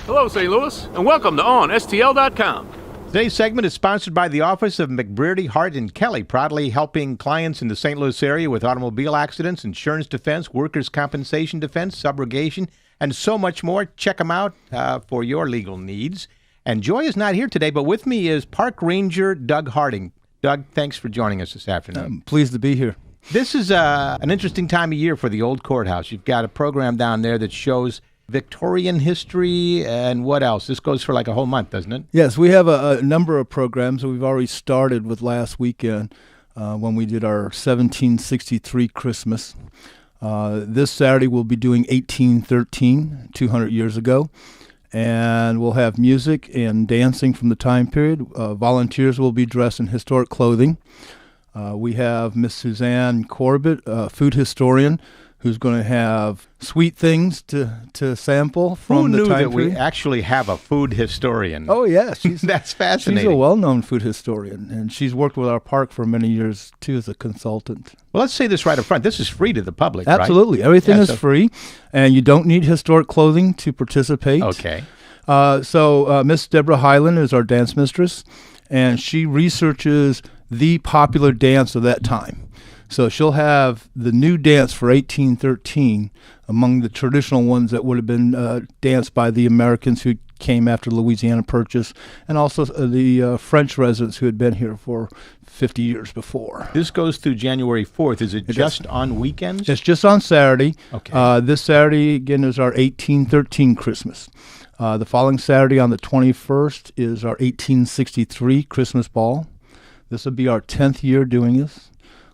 Hello, St. Louis, and welcome to OnSTL.com. Today's segment is sponsored by the Office of McBrearty, Hart & Kelly, proudly helping clients in the St. Louis area with automobile accidents, insurance defense, workers' compensation defense, subrogation, and so much more. Check them out for your legal needs. And Joy is not here today, but with me is Park Ranger Doug Harding. Doug, thanks for joining us this afternoon. I'm pleased to be here. This is an interesting time of year for the Old Courthouse. You've got a program down there that shows Victorian history and what else? This goes for like a whole month, doesn't it? Yes, we have a number of programs that we've already started with last weekend when we did our 1763 Christmas. This Saturday we'll be doing 1813, 200 years ago. And we'll have music and dancing from the time period. Volunteers will be dressed in historic clothing. We have Miss Suzanne Corbett, food historian, who's going to have sweet things to sample from the time period. Who knew that we actually have a food historian? Oh, yeah. That's fascinating. She's a well-known food historian, and she's worked with our park for many years, too, as a consultant. Well, let's say this right up front. This is free to the public, Absolutely. Right? Everything is free, and you don't need historic clothing to participate. Okay. So Miss Deborah Hyland is our dance mistress, and she researches the popular dance of that time. So she'll have the new dance for 1813 among the traditional ones that would have been danced by the Americans who came after Louisiana Purchase, and also the French residents who had been here for 50 years before. This goes through January 4th. Is it just on weekends? It's just on Saturday. Okay. This Saturday, again, is our 1813 Christmas. The following Saturday on the 21st is our 1863 Christmas Ball. This will be our 10th year doing this.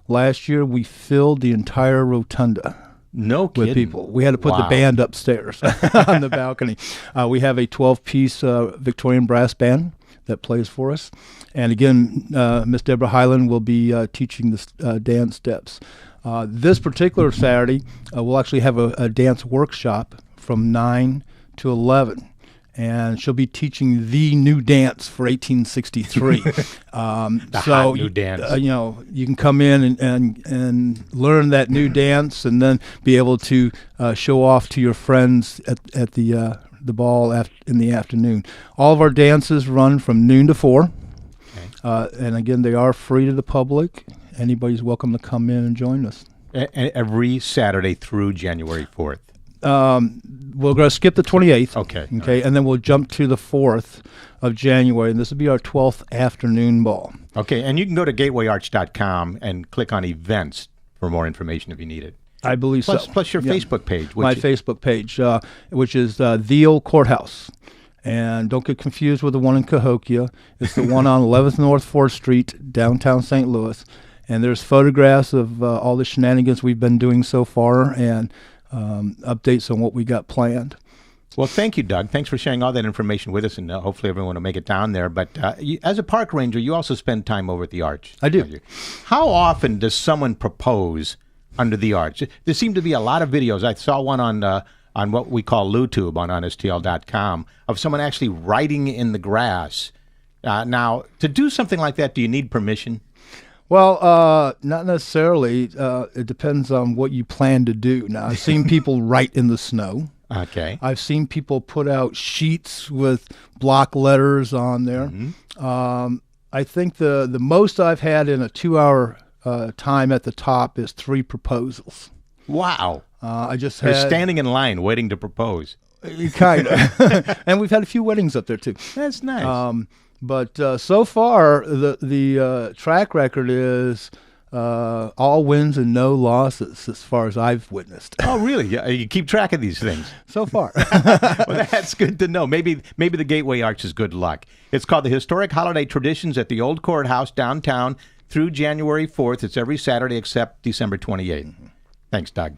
Last year, we filled the entire rotunda. No kidding. With people. We had to put the band upstairs on the balcony. We have a 12-piece Victorian brass band that plays for us. And again, Miss Deborah Hyland will be teaching the dance steps. This particular Saturday, we'll actually have a dance workshop from 9 to 11. And she'll be teaching the new dance for 1863. Hot new dance. You can come in and learn that new dance, and then be able to show off to your friends at the ball in the afternoon. All of our dances run from noon to 4. Okay. And again, they are free to the public. Anybody's welcome to come in and join us. Every Saturday through January 4th. We're going to skip the 28th. Okay. Right. And then we'll jump to the 4th of January, and this will be our 12th afternoon ball. Okay, and you can go to gatewayarch.com and click on events for more information if you need it. I believe so. Plus your Facebook page. My Facebook page, which is The Old Courthouse. And don't get confused with the one in Cahokia. It's the one on 11th North 4th Street, downtown St. Louis. And there's photographs of all the shenanigans we've been doing so far, and updates on what we got planned. Well, thank you, Doug. Thanks for sharing all that information with us, and hopefully everyone will make it down there. But as a park ranger, you also spend time over at the Arch. I do. How often does someone propose under the Arch? There seem to be a lot of videos. I saw one on what we call LouTube on OnSTL.com of someone actually writing in the grass. Now, to do something like that, do you need permission? Well, not necessarily. It depends on what you plan to do. Now, I've seen people write in the snow. Okay. I've seen people put out sheets with block letters on there. Mm-hmm. I think the most I've had in a 2-hour time at the top is 3 proposals. Wow. They're standing in line waiting to propose. Kind of. And we've had a few weddings up there, too. That's nice. But so far, the track record is all wins and no losses, as far as I've witnessed. Oh, really? You keep track of these things? So far. Well, that's good to know. Maybe the Gateway Arch is good luck. It's called the Historic Holiday Traditions at the Old Courthouse downtown through January 4th. It's every Saturday except December 28th. Thanks, Doug.